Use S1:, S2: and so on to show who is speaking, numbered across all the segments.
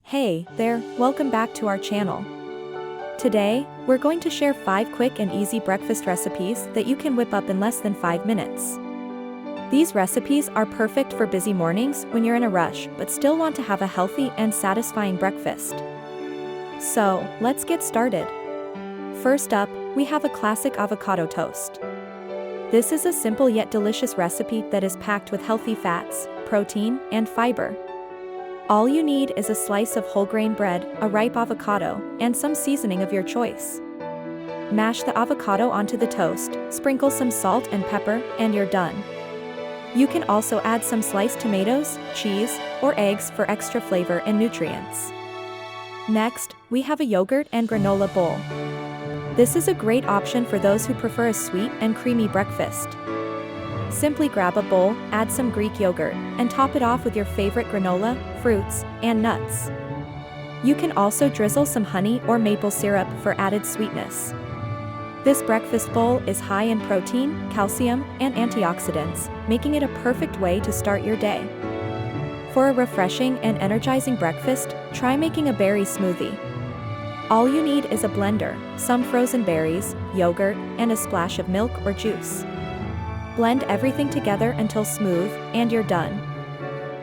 S1: Hey there, welcome back to our channel. Today, we're going to share 5 quick and easy breakfast recipes that you can whip up in less than 5 minutes. These recipes are perfect for busy mornings when you're in a rush but still want to have a healthy and satisfying breakfast. So, let's get started. First up, we have a classic avocado toast. This is a simple yet delicious recipe that is packed with healthy fats, protein, and fiber. All you need is a slice of whole grain bread, a ripe avocado, and some seasoning of your choice. Mash the avocado onto the toast, sprinkle some salt and pepper, and you're done. You can also add some sliced tomatoes, cheese, or eggs for extra flavor and nutrients. Next, we have a yogurt and granola bowl. This is a great option for those who prefer a sweet and creamy breakfast. Simply grab a bowl, add some Greek yogurt, and top it off with your favorite granola, fruits, and nuts. You can also drizzle some honey or maple syrup for added sweetness. This breakfast bowl is high in protein, calcium, and antioxidants, making it a perfect way to start your day. For a refreshing and energizing breakfast, try making a berry smoothie. All you need is a blender, some frozen berries, yogurt, and a splash of milk or juice. Blend everything together until smooth, and you're done.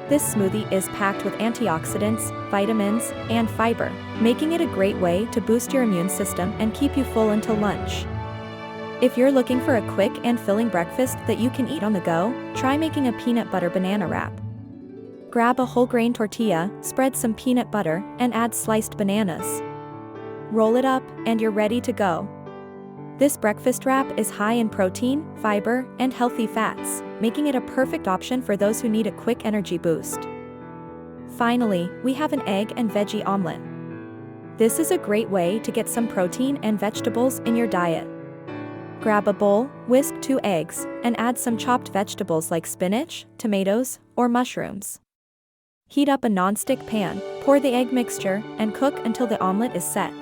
S1: This smoothie is packed with antioxidants, vitamins, and fiber, making it a great way to boost your immune system and keep you full until lunch. If you're looking for a quick and filling breakfast that you can eat on the go, try making a peanut butter banana wrap. Grab a whole grain tortilla, spread some peanut butter, and add sliced bananas. Roll it up, and you're ready to go. This breakfast wrap is high in protein, fiber, and healthy fats, making it a perfect option for those who need a quick energy boost. Finally, we have an egg and veggie omelet. This is a great way to get some protein and vegetables in your diet. Grab a bowl, whisk 2 eggs, and add some chopped vegetables like spinach, tomatoes, or mushrooms. Heat up a non-stick pan, pour the egg mixture, and cook until the omelet is set.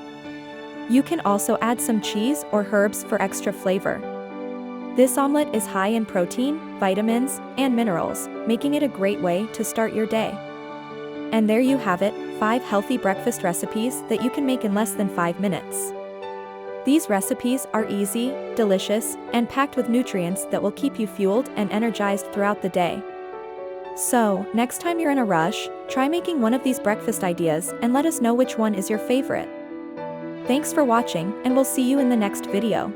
S1: You can also add some cheese or herbs for extra flavor. This omelet is high in protein, vitamins, and minerals, making it a great way to start your day. And there you have it, 5 healthy breakfast recipes that you can make in less than 5 minutes. These recipes are easy, delicious, and packed with nutrients that will keep you fueled and energized throughout the day. So, next time you're in a rush, try making one of these breakfast ideas and let us know which one is your favorite. Thanks for watching, and we'll see you in the next video.